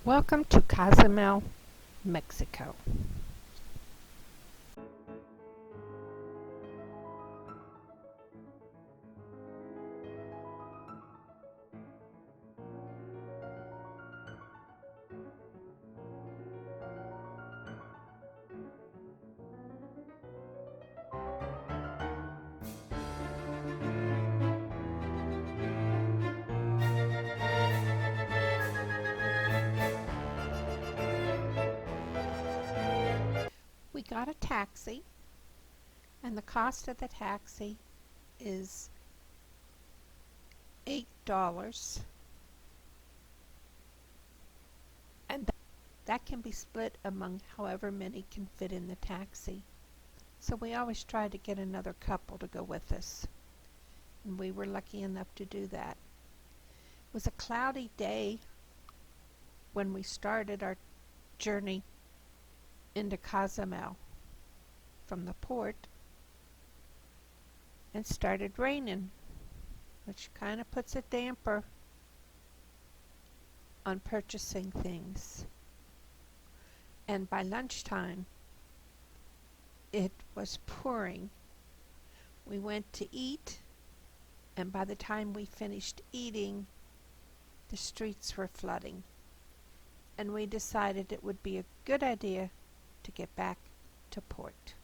Welcome to Cozumel, Mexico. We got a taxi, and the cost of the taxi is $8, and that can be split among however many can fit in the taxi. So we always try to get another couple to go with us, and we were lucky enough to do that. It was a cloudy day when we started our journey into Cozumel from the port, and started raining, which kind of puts a damper on purchasing things. And by lunchtime, it was pouring. We went to eat, and by the time we finished eating, the streets were flooding. And we decided it would be a good idea to get back to port.